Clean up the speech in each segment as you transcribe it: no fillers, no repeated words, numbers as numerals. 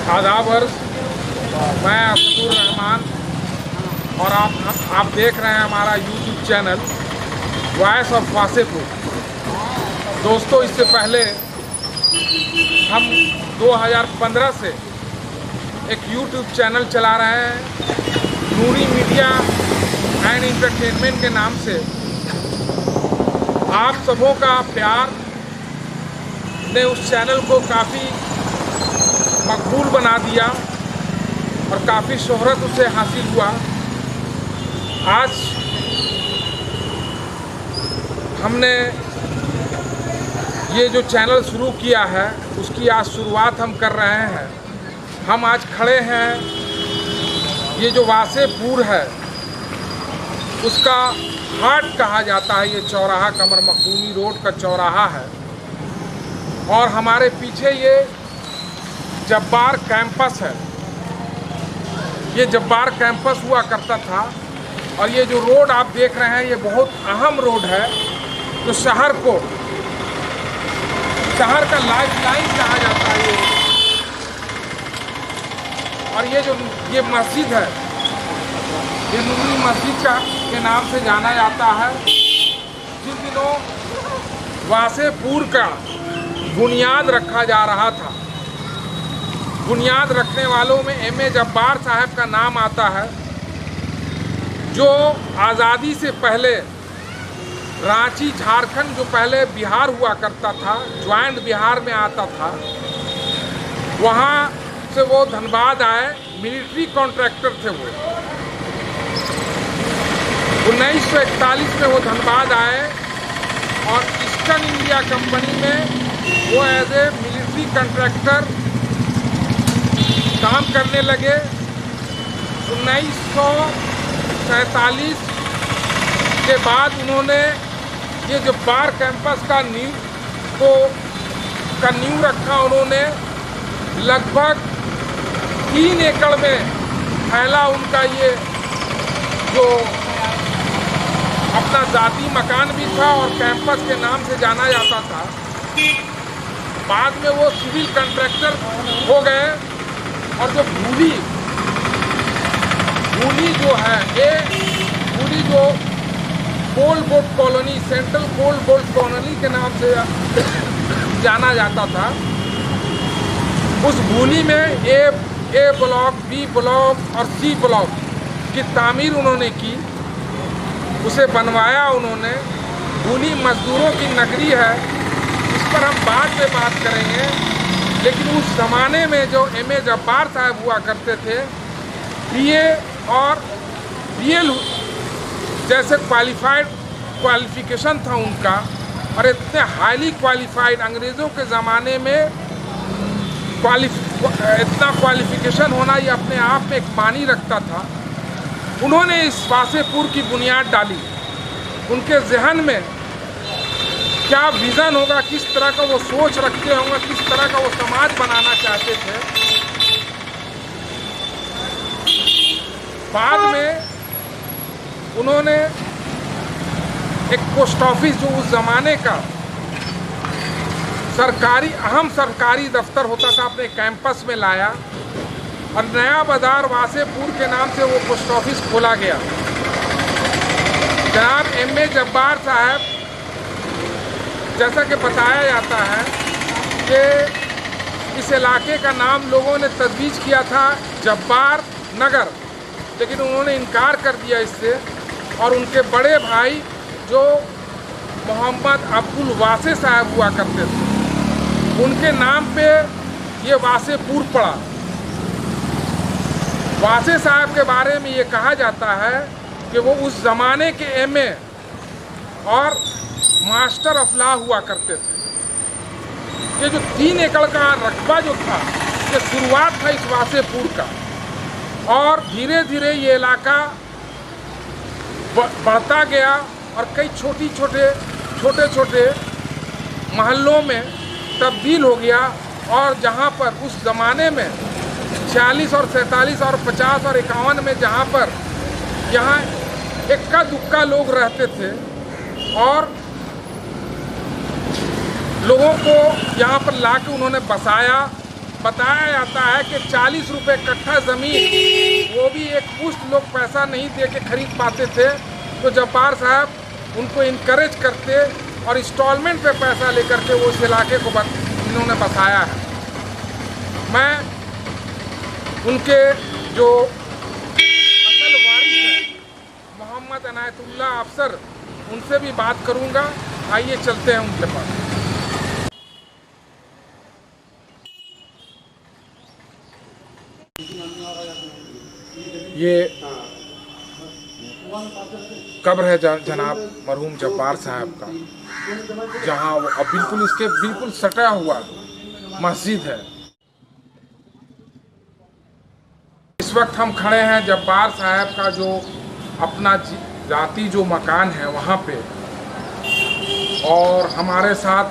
आदाब अर्ज़, मैं असदुर रहमान और आप देख रहे हैं हमारा YouTube channel voice of Wasseypur. दोस्तों, इससे पहले हम 2015 से एक यूट्यूब चैनल चला रहे हैं नूरी मीडिया एंड इंटरटेनमेंट के नाम से। आप सबों का प्यार ने उस चैनल को काफ़ी मकबूल बना दिया और काफ़ी शोहरत उसे हासिल हुआ। आज हमने ये जो चैनल शुरू किया है उसकी आज शुरुआत हम कर रहे हैं। हम आज खड़े हैं, ये जो वासेपुर है उसका हाट कहा जाता है। ये चौराहा कमर मखदूमी रोड का चौराहा है और हमारे पीछे ये जब्बार कैंपस है। ये जब्बार कैंपस हुआ करता था और ये जो रोड आप देख रहे हैं ये बहुत अहम रोड है जो शहर का लाइफलाइन कहा जाता है ये। और ये मस्जिद है, ये नूरी मस्जिद के नाम से जाना जाता है। जिन दिनों वासेपुर का बुनियाद रखा जा रहा था, बुनियाद रखने वालों में एम ए जब्बार साहब का नाम आता है, जो आज़ादी से पहले रांची झारखंड जो पहले बिहार हुआ करता था, ज्वाइंट बिहार में आता था, वहाँ से वो धनबाद आए, मिलिट्री कॉन्ट्रैक्टर थे वो। 1941 में वो धनबाद आए और ईस्टर्न इंडिया कंपनी में वो एज ए मिलिट्री कॉन्ट्रैक्टर काम करने लगे। 1947 के बाद उन्होंने ये जब्बार कैंपस का नींव रखा। उन्होंने लगभग 3 एकड़ में फैला उनका ये जो अपना ज़ाती मकान भी था और कैंपस के नाम से जाना जाता था। बाद में वो सिविल कॉन्ट्रैक्टर हो गए और जो भूली जो है, ये भूली जो coal board colony, central coal board colony के नाम से जाना जाता था, उस भूली में ए ब्लॉक, बी ब्लॉक और सी ब्लॉक की तामीर उन्होंने की, उसे बनवाया उन्होंने। भूली मजदूरों की नगरी है, इस पर हम बाद में बात करेंगे। लेकिन उस ज़माने में जो एम ए जब्बार साहब हुआ करते थे, बीए और बीएल जैसे क्वालिफिकेशन था उनका, और इतने हाईली क्वालिफाइड अंग्रेज़ों के ज़माने में इतना क्वालिफिकेशन होना ये अपने आप में एक मानी रखता था। उन्होंने इस वासेपुर की बुनियाद डाली। उनके जहन में क्या विज़न होगा, किस तरह का वो सोच रखते होंगे, किस तरह का वो समाज बनाना चाहते थे। बाद में उन्होंने एक पोस्ट ऑफिस जो उस ज़माने का अहम सरकारी दफ्तर होता था, अपने कैंपस में लाया और नया बाज़ार वासेपुर के नाम से वो पोस्ट ऑफिस खोला गया। जनाब एम ए जब्बार साहब, जैसा कि बताया जाता है कि इस इलाके का नाम लोगों ने तजवीज़ किया था जब्बार नगर, लेकिन उन्होंने इनकार कर दिया इससे। और उनके बड़े भाई जो मोहम्मद अब्दुल वासे साहब हुआ करते थे, उनके नाम पे ये वासेपुर पड़ा। वासे साहब के बारे में ये कहा जाता है कि वो उस ज़माने के एमए और मास्टर ऑफ लॉ हुआ करते थे। ये जो 3 एकड़ का रकबा जो था, ये शुरुआत था इस वासेपुर का, और धीरे धीरे ये इलाका बढ़ता गया और कई छोटे छोटे महल्लों में तब्दील हो गया। और जहाँ पर उस ज़माने में 46 और 47 और 50 और 51 में जहाँ पर यहाँ इक्का दुक्का लोग रहते थे और लोगों को यहाँ पर लाके उन्होंने बसाया बताया जाता है कि 40 रुपये कट्ठा ज़मीन वो भी एक मुश्त लोग पैसा नहीं दे के खरीद पाते थे, तो जब्बार साहब उनको इनकरेज करते और इंस्टॉलमेंट पे पैसा लेकर के वो उस इलाके को इन्होंने बसाया है। मैं उनके जो असल वारिस हैं मोहम्मद अनायतुल्ला अफसर, उनसे भी बात करूंगा। आइए चलते हैं उनके पास। ये कब्र है जनाब मरहूम जब्बार साहब का, जहां वो अब बिल्कुल इसके बिल्कुल सटा हुआ मस्जिद है। इस वक्त हम खड़े हैं जब्बार साहब का जो अपना जाती जो मकान है वहाँ पे, और हमारे साथ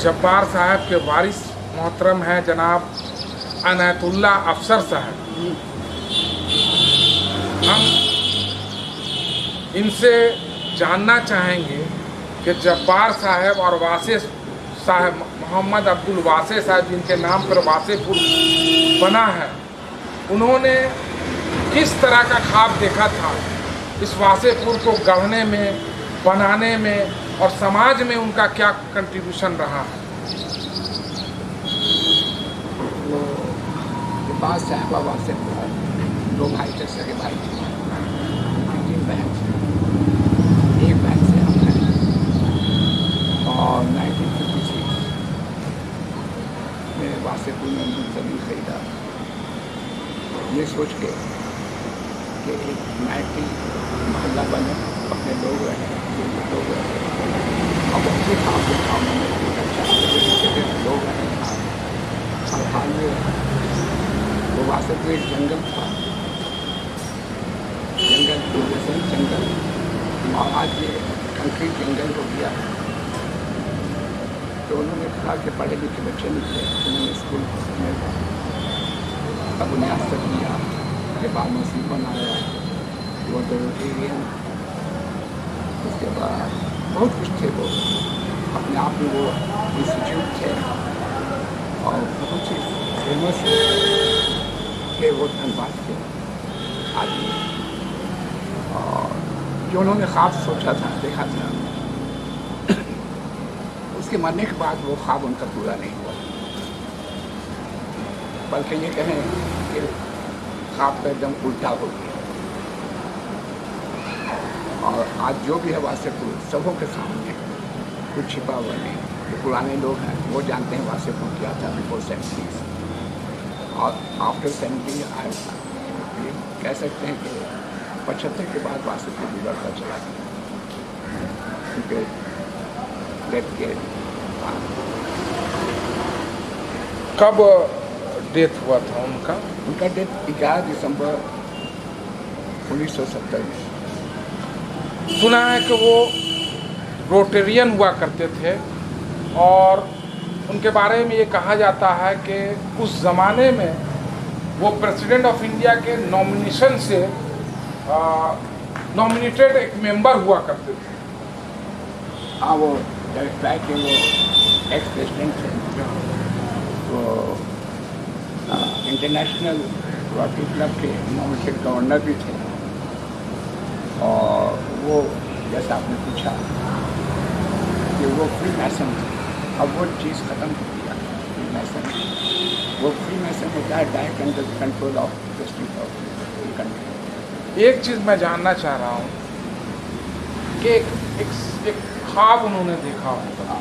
जब्बार साहब के वारिस मोहतरम हैं जनाब अनायतुल्ला अफसर साहब। हम इनसे जानना चाहेंगे कि जब्बार साहब और वासे साहब, मोहम्मद अब्दुल वासे साहब जिनके नाम पर वासेपुर बना है, उन्होंने किस तरह का ख्वाब देखा था इस वासेपुर को गढ़ने में, बनाने में, और समाज में उनका क्या कंट्रीब्यूशन रहा है। जब्बार साहब वासेपुर दो भाई थे, सगे भाई थे, 3 बहन थे, एक बहन से हम हैं। और 1956 में वासेपुर में उनको ज़मीन खरीदा, ये सोच के कि एक नाइटी मोहल्ला बने, अपने लोग रहे, लोग रहे, अब अच्छे काम के काम में अच्छा लोग रहे। हर हाल में वो वासेपुर एक जंगल था, जंगल और आज ये कंक्रीट जंगल हो गया। तो उन्होंने कहा कि पढ़े लिखे बच्चे निकले, उन्होंने स्कूल में तब उन्हें आज तक लिया के बाद मसीह बनाया, वो एरियन। उसके बाद बहुत कुछ थे, वो अपने आप में वो इंस्टीट्यूट थे और बहुत ही फेमस थे वो धनबाद के आदमी। और जो उन्होंने ख्वाब सोचा था, देखा था, उसके मरने के बाद वो ख्वाब उनका पूरा नहीं हुआ, बल्कि ये कहें कि ख्वाब का एकदम उल्टा हो गया। और आज जो भी है वासेपुर सबों के सामने, कुछ छिपा हुआ नहीं। जो पुराने लोग हैं वो जानते हैं वासेपुर क्या था बिफोर 70s, और आफ्टर 70 कह सकते हैं कि 75 के बाद वासेपुर बिगड़ता चला गया, क्योंकि डेथ के कब डेथ हुआ था उनका? उनका डेथ 11 दिसंबर 1970 में। सुना है कि वो रोटेरियन हुआ करते थे, और उनके बारे में ये कहा जाता है कि उस ज़माने में वो प्रेसिडेंट ऑफ इंडिया के नॉमिनेशन से नॉमिनेटेड एक मेंबर हुआ करते थे। हाँ, वो के वो एक्स प्रेसिडेंट थे, वो इंटरनेशनल रॉटरी क्लब के नॉमिनेटेड गवर्नर भी थे। और वो जैसा आपने पूछा कि वो फ्री मैसन थे, अब वो चीज़ ख़त्म हो गया। फ्री मैसन, वो फ्री मैसन होता है direct under the control of president of country. एक चीज़ मैं जानना चाह रहा हूँ कि एक ख्वाब उन्होंने देखा होगा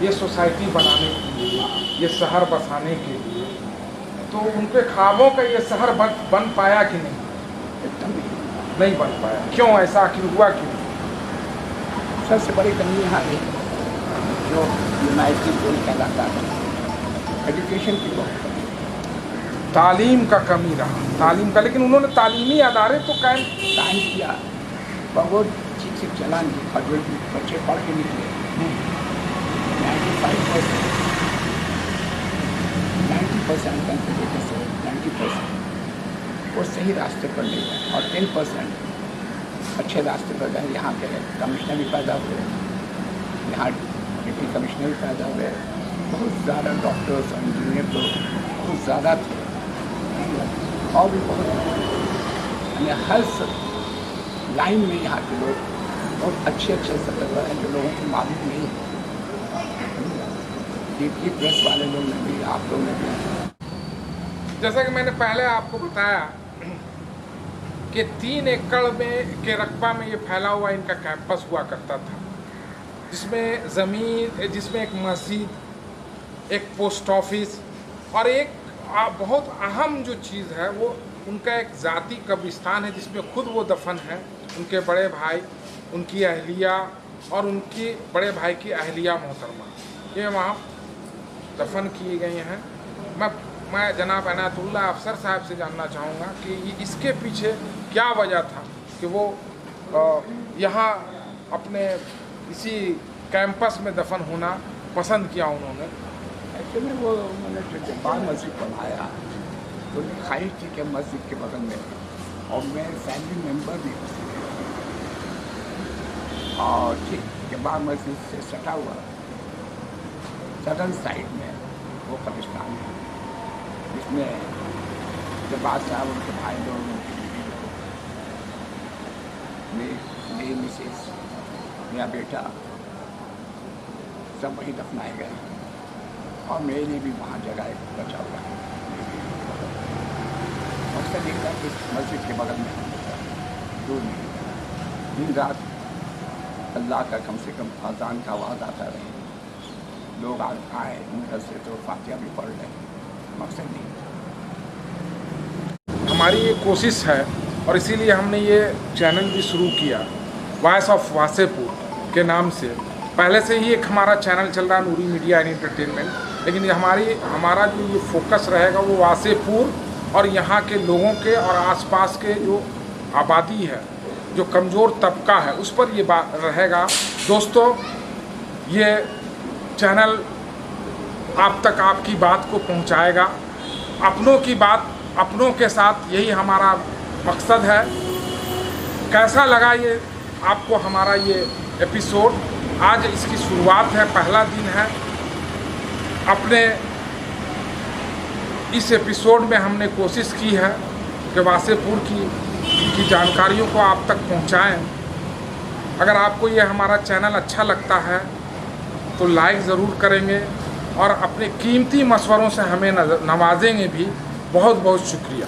ये सोसाइटी बनाने के लिए, ये शहर बसाने के लिए, तो उनके ख्वाबों का ये शहर बन पाया कि नहीं? एकदम नहीं बन पाया। क्यों ऐसा आखिर हुआ क्यों? सबसे बड़ी कमी यहाँ है जो यूनाइटेड गोल कहलाता है, एजुकेशन की बहुत कमी, तालीम का कमी रहा, तालीम का। लेकिन उन्होंने तालीमी अदारे तो कायम किया, पर वो ठीक से चला नहीं। और जो बच्चे पढ़ के निकले 90% कंट्रीब्यूटर से 90% वो सही रास्ते पर नहीं गए, और 10% अच्छे रास्ते पर गए। यहाँ के कमिश्नर भी पैदा हुए, यहाँ डिप्टी कमिश्नर भी पैदा हुए, बहुत ज़्यादा डॉक्टर्स और इंजीनियर लोग कुछ ज़्यादा थे और भी बहुत, यानी हर लाइन में यहाँ के लोग बहुत अच्छे सतर्क हैं जो लोगों को मालूम नहीं है। डीपली प्रेस वाले लोग ने भी, आप लोगों ने भी। जैसा कि मैंने पहले आपको बताया कि 3 एकड़ में के रकबा में ये फैला हुआ इनका कैंपस हुआ करता था, जिसमें ज़मीन, जिसमें एक मस्जिद, एक पोस्ट ऑफिस और एक बहुत अहम जो चीज़ है वो उनका एक ज़ाती कब्रिस्तान है, जिसमें खुद वो दफन है, उनके बड़े भाई, उनकी अहलिया और उनकी बड़े भाई की अहलिया मोहतरमा, ये वहाँ दफन किए गए हैं। मैं जनाब इनायतुल्लाह अफसर साहब से जानना चाहूँगा कि इसके पीछे क्या वजह था कि वो यहाँ अपने इसी कैंपस में दफन होना पसंद किया उन्होंने। एक्चुअली वो उन्होंने जो जब्बार मस्जिद बनाया तो उनकी ख्वाहिश थी कि मस्जिद के बगल में, और मैं फैमिली मेम्बर भी हूँ, और ठीक जब्बार मस्जिद से सटा हुआ सदर्न साइड में वो कब्रिस्तान है, जिसमें जब्बार साहब, उनके भाई लोग, उनकी बीवी लोग, मेरी मिसेस, मेरा बेटा सब वहीं दफनाए गए और मेरे लिए भी वहाँ जगह बचा हुआ है। मकसद एक था कि मस्जिद के बगल में दूर नहीं, दिन रात अल्लाह का कम से कम अज़ान का आवाज़ आता रहे, लोग आए उनका से तो फातिहा भी पढ़ लें, मकसद नहीं। हमारी ये कोशिश है और इसीलिए हमने ये चैनल भी शुरू किया, वॉइस ऑफ वासेपुर के नाम से। पहले से ही एक हमारा चैनल चल रहा है, नूरी मीडिया एंड एंटरटेनमेंट, लेकिन हमारा जो ये फोकस रहेगा वो वासेपुर और यहाँ के लोगों के और आसपास के जो आबादी है, जो कमज़ोर तबका है, उस पर ये बात रहेगा। दोस्तों, ये चैनल आप तक आपकी बात को पहुँचाएगा, अपनों की बात अपनों के साथ, यही हमारा मकसद है। कैसा लगा ये आपको हमारा ये एपिसोड? आज इसकी शुरुआत है, पहला दिन है। अपने इस एपिसोड में हमने कोशिश की है कि वासेपुर की जानकारियों को आप तक पहुंचाएं। अगर आपको ये हमारा चैनल अच्छा लगता है तो लाइक ज़रूर करेंगे और अपने कीमती मशवरों से हमें नवाजेंगे भी। बहुत बहुत शुक्रिया।